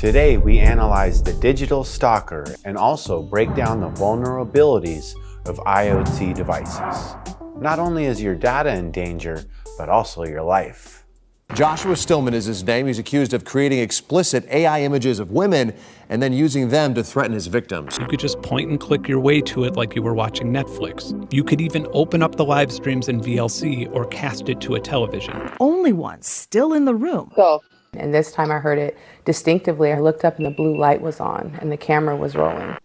Today, we analyze the digital stalker and also break down the vulnerabilities of IoT devices. Not only is your data in danger, but also your life. Joshua Stilman is his name. He's accused of creating explicit AI images of women and then using them to threaten his victims. You could just point and click your way to it like you were watching Netflix. You could even open up the live streams in VLC or cast it to a television. Only one still in the room. Go. And this time I heard it distinctively. I looked up and the blue light was on and the camera was rolling.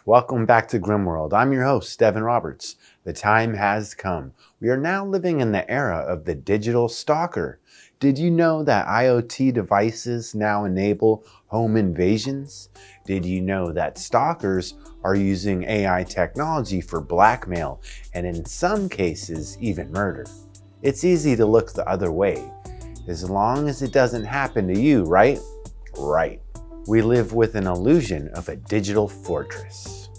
Welcome back to Grimworld. I'm your host, Devin Roberts. The time has come. We are now living in the era of the digital stalker. Did you know that IoT devices now enable home invasions? Did you know that stalkers are using AI technology for blackmail and in some cases even murder? It's easy to look the other way, as long as it doesn't happen to you, right? Right. We live with an illusion of a digital fortress.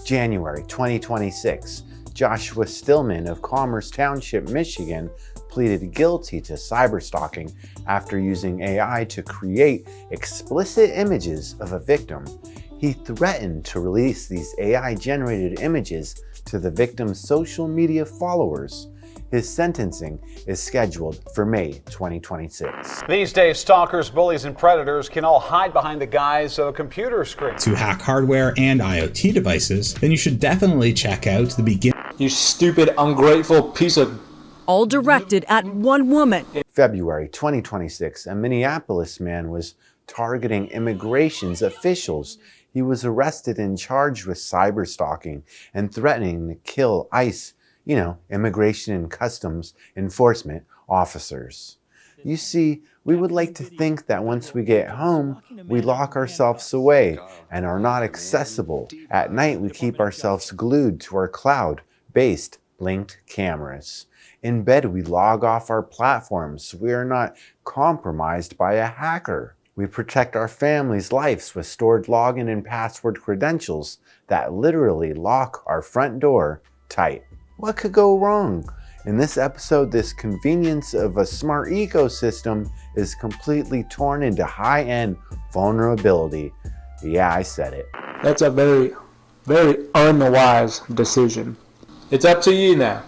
January 2026, Joshua Stilman of Commerce Township, Michigan, pleaded guilty to cyberstalking after using AI to create explicit images of a victim. He threatened to release these AI-generated images to the victim's social media followers. His sentencing is scheduled for May 2026. These days, stalkers, bullies, and predators can all hide behind the guise of a computer screen. To hack hardware and IoT devices, then you should definitely check out the beginning. You stupid, ungrateful piece of... All directed at one woman. February 2026, a Minneapolis man was targeting immigration's officials. He was arrested and charged with cyberstalking and threatening to kill ICE, Immigration and Customs Enforcement officers. You see, we would like to think that once we get home, we lock ourselves away and are not accessible. At night, we keep ourselves glued to our cloud-based linked cameras. In bed, we log off our platforms so we are not compromised by a hacker. We protect our family's lives with stored login and password credentials that literally lock our front door tight. What could go wrong? In this episode, this convenience of a smart ecosystem is completely torn into high-end vulnerability. Yeah, I said it. That's a very, very unwise decision. It's up to you now.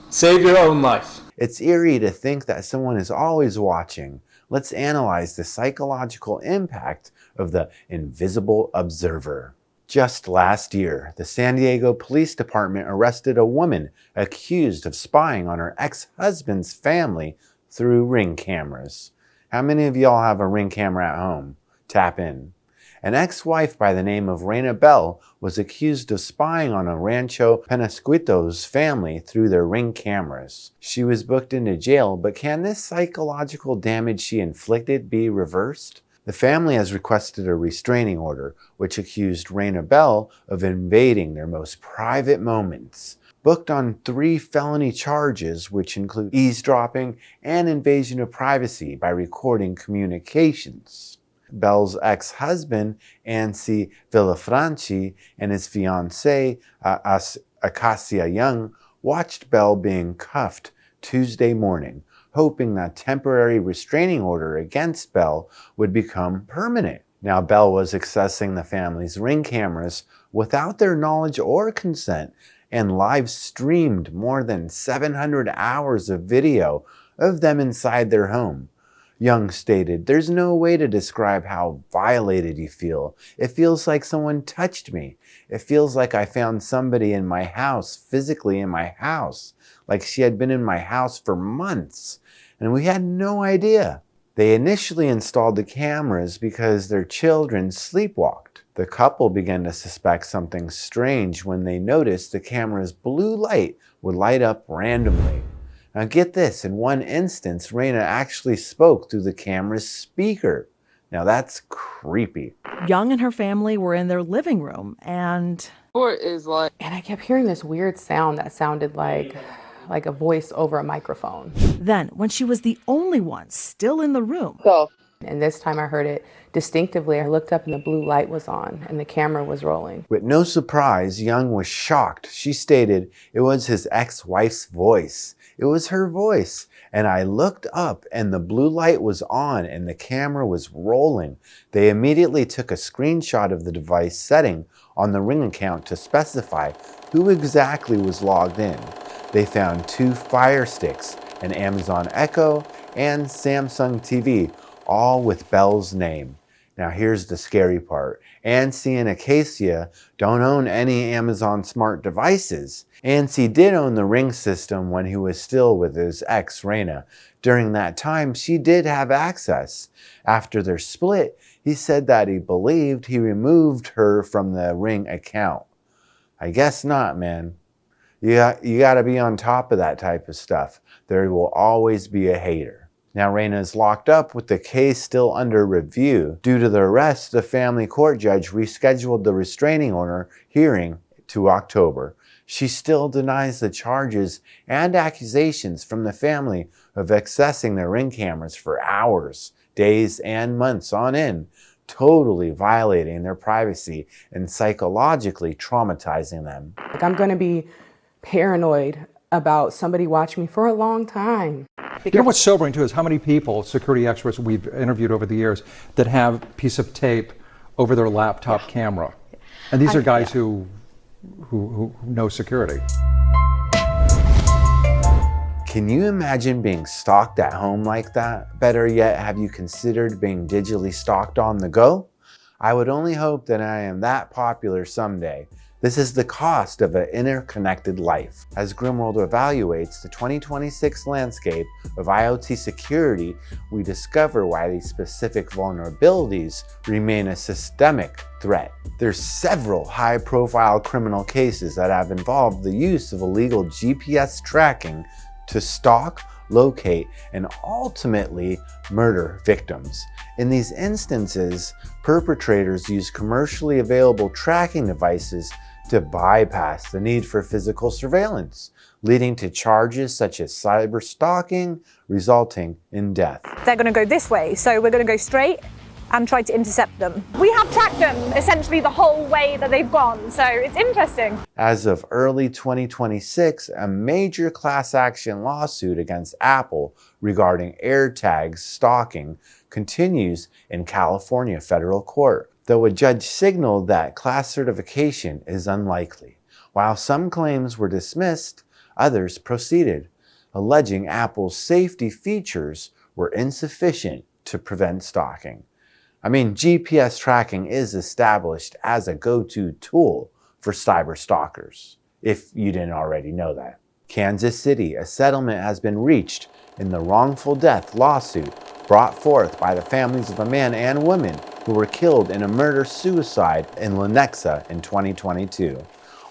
Save your own life. It's eerie to think that someone is always watching. Let's analyze the psychological impact of the invisible observer. Just last year, the San Diego Police Department arrested a woman accused of spying on her ex-husband's family through Ring cameras. How many of y'all have a Ring camera at home? Tap in. An ex-wife by the name of Rayna Bell was accused of spying on a Rancho Peñasquitos family through their Ring cameras. She was booked into jail, but can this psychological damage she inflicted be reversed? The family has requested a restraining order, which accused Rayna Bell of invading their most private moments. Booked on 3 felony charges, which include eavesdropping and invasion of privacy by recording communications. Bell's ex-husband, Ansi Villafranchi, and his fiancée, Acacia Young, watched Bell being cuffed Tuesday morning, hoping that temporary restraining order against Bell would become permanent. Now, Bell was accessing the family's Ring cameras without their knowledge or consent and live streamed more than 700 hours of video of them inside their home. Young stated, "There's no way to describe how violated you feel. It feels like someone touched me. It feels like I found somebody in my house, physically in my house, like she had been in my house for months. And we had no idea." They initially installed the cameras because their children sleepwalked. The couple began to suspect something strange when they noticed the camera's blue light would light up randomly. Now get this, in one instance, Rayna actually spoke through the camera's speaker. Now that's creepy. Young and her family were in their living room and I kept hearing this weird sound that sounded like a voice over a microphone. Then, when she was the only one still in the room, Go. And this time I heard it distinctively. I looked up and the blue light was on and the camera was rolling. With no surprise, Young was shocked. She stated it was his ex-wife's voice. It was her voice. And I looked up and the blue light was on and the camera was rolling. They immediately took a screenshot of the device setting on the Ring account to specify who exactly was logged in. They found 2 Fire Sticks, an Amazon Echo, and Samsung TV, all with Bell's name. Now here's the scary part. Ansi and Acacia don't own any Amazon smart devices. Ansi did own the Ring system when he was still with his ex, Rayna. During that time, she did have access. After their split, he said that he believed he removed her from the Ring account. I guess not, man. You gotta be on top of that type of stuff. There will always be a hater. Now Rayna is locked up with the case still under review. Due to the arrest, the family court judge rescheduled the restraining order hearing to October. She still denies the charges and accusations from the family of accessing their Ring cameras for hours, days, and months on end, totally violating their privacy and psychologically traumatizing them. I'm going to be paranoid about somebody watching me for a long time. You know what's sobering too is how many people, security experts we've interviewed over the years, that have a piece of tape over their laptop camera. And these are guys who know security. Can you imagine being stalked at home like that? Better yet, have you considered being digitally stalked on the go? I would only hope that I am that popular someday. This is the cost of an interconnected life. As Grimworld evaluates the 2026 landscape of IoT security, we discover why these specific vulnerabilities remain a systemic threat. There's several high-profile criminal cases that have involved the use of illegal GPS tracking to stalk, locate, and ultimately murder victims. In these instances, perpetrators use commercially available tracking devices to bypass the need for physical surveillance, leading to charges such as cyberstalking, resulting in death. They're going to go this way, so we're going to go straight and try to intercept them. We have tracked them essentially the whole way that they've gone, so it's interesting. As of early 2026, a major class action lawsuit against Apple regarding AirTags stalking continues in California federal court, though a judge signaled that class certification is unlikely. While some claims were dismissed, others proceeded, alleging Apple's safety features were insufficient to prevent stalking. I mean, GPS tracking is established as a go-to tool for cyber stalkers, if you didn't already know that. Kansas City, a settlement has been reached in the wrongful death lawsuit brought forth by the families of a man and woman who were killed in a murder-suicide in Lenexa in 2022.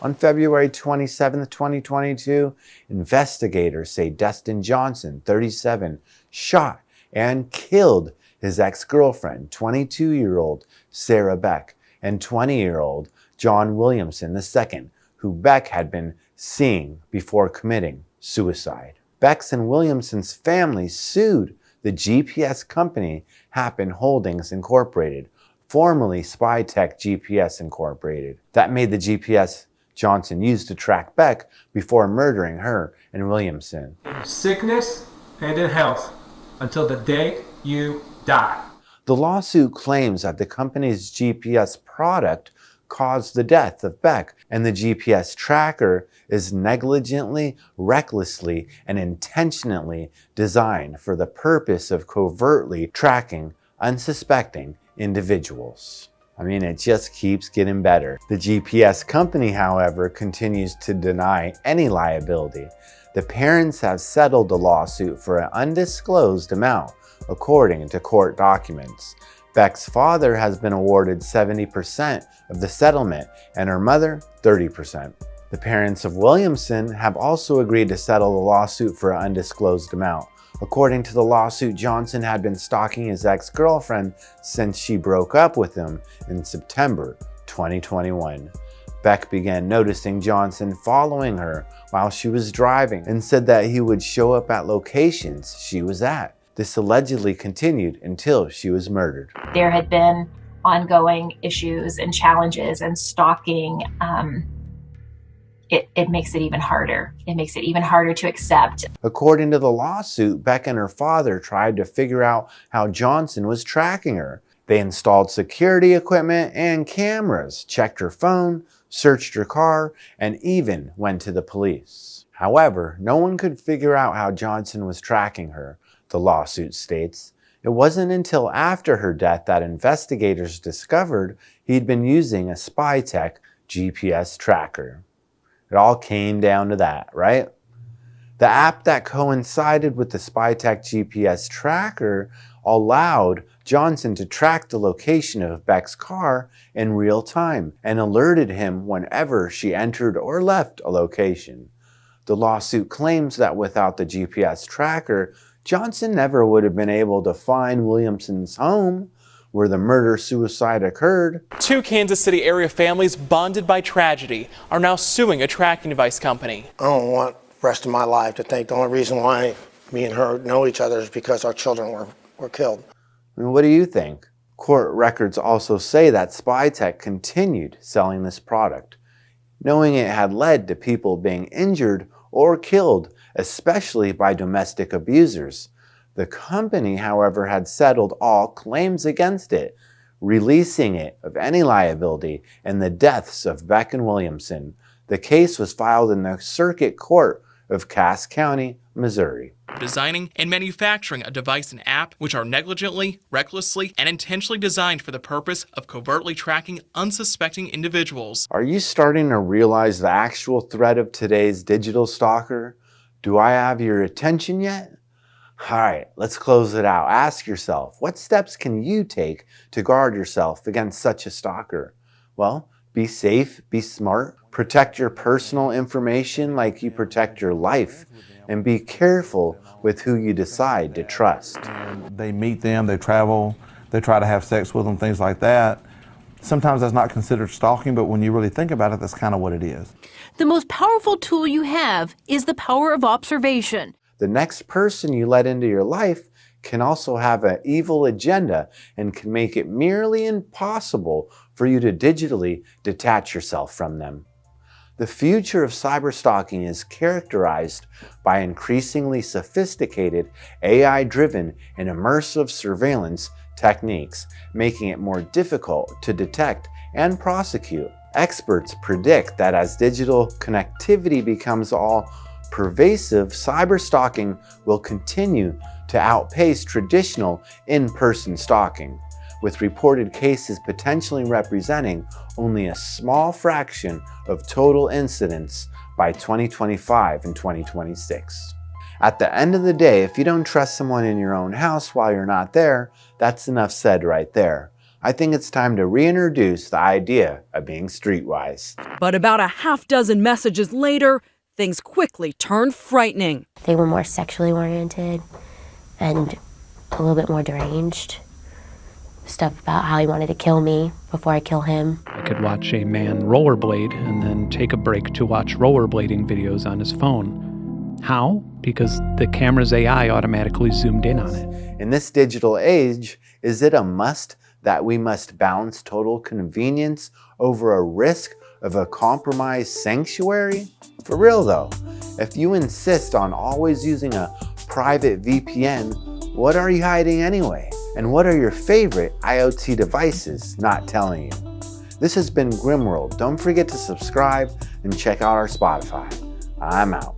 On February 27, 2022, investigators say Dustin Johnson, 37, shot and killed his ex-girlfriend, 22-year-old Sarah Beck, and 20-year-old John Williamson II, who Beck had been seeing before committing suicide. Beck's and Williamson's families sued the GPS company Happen Holdings Incorporated, formerly Spytech GPS Incorporated, that made the GPS Johnson used to track Beck before murdering her and Williamson. In sickness and in health, until the day you die. The lawsuit claims that the company's GPS product caused the death of Beck, and the GPS tracker is negligently, recklessly, and intentionally designed for the purpose of covertly tracking unsuspecting individuals. I mean, it just keeps getting better. The GPS company, however, continues to deny any liability. The parents have settled the lawsuit for an undisclosed amount, according to court documents. Beck's father has been awarded 70% of the settlement and her mother 30%. The parents of Williamson have also agreed to settle the lawsuit for an undisclosed amount. According to the lawsuit, Johnson had been stalking his ex-girlfriend since she broke up with him in September 2021. Beck began noticing Johnson following her while she was driving and said that he would show up at locations she was at. This allegedly continued until she was murdered. There had been ongoing issues and challenges, and stalking, it makes it even harder. It makes it even harder to accept. According to the lawsuit, Beck and her father tried to figure out how Johnson was tracking her. They installed security equipment and cameras, checked her phone, searched her car, and even went to the police. However, no one could figure out how Johnson was tracking her, the lawsuit states. It wasn't until after her death that investigators discovered he'd been using a SpyTech GPS tracker. It all came down to that, right? The app that coincided with the SpyTech GPS tracker allowed Johnson to track the location of Beck's car in real time and alerted him whenever she entered or left a location. The lawsuit claims that without the GPS tracker, Johnson never would have been able to find Williamson's home, where the murder-suicide occurred. 2 Kansas City area families bonded by tragedy are now suing a tracking device company. I don't want the rest of my life to think the only reason why me and her know each other is because our children were killed. I mean, what do you think? Court records also say that SpyTech continued selling this product, knowing it had led to people being injured or killed, especially by domestic abusers. The company, however, had settled all claims against it, releasing it of any liability in the deaths of Beck and Williamson. The case was filed in the Circuit Court of Cass County, Missouri. Designing and manufacturing a device and app which are negligently, recklessly, and intentionally designed for the purpose of covertly tracking unsuspecting individuals. Are you starting to realize the actual threat of today's digital stalker? Do I have your attention yet? All right, let's close it out. Ask yourself, what steps can you take to guard yourself against such a stalker? Well, be safe, be smart, protect your personal information like you protect your life, and be careful with who you decide to trust. They meet them, they travel, they try to have sex with them, things like that. Sometimes that's not considered stalking, but when you really think about it, that's kind of what it is. The most powerful tool you have is the power of observation. The next person you let into your life can also have an evil agenda and can make it merely impossible for you to digitally detach yourself from them. The future of cyberstalking is characterized by increasingly sophisticated AI-driven and immersive surveillance techniques, making it more difficult to detect and prosecute. Experts predict that as digital connectivity becomes all pervasive, cyberstalking will continue to outpace traditional in-person stalking, with reported cases potentially representing only a small fraction of total incidents by 2025 and 2026. At the end of the day, if you don't trust someone in your own house while you're not there, that's enough said right there. I think it's time to reintroduce the idea of being streetwise. But about a half dozen messages later, things quickly turned frightening. They were more sexually oriented and a little bit more deranged. Stuff about how he wanted to kill me before I kill him. I could watch a man rollerblade and then take a break to watch rollerblading videos on his phone. How? Because the camera's AI automatically zoomed in on it. In this digital age, is it a must that we must balance total convenience over a risk of a compromised sanctuary? For real though, if you insist on always using a private VPN, what are you hiding anyway? And what are your favorite IoT devices not telling you? This has been Grimworld. Don't forget to subscribe and check out our Spotify. I'm out.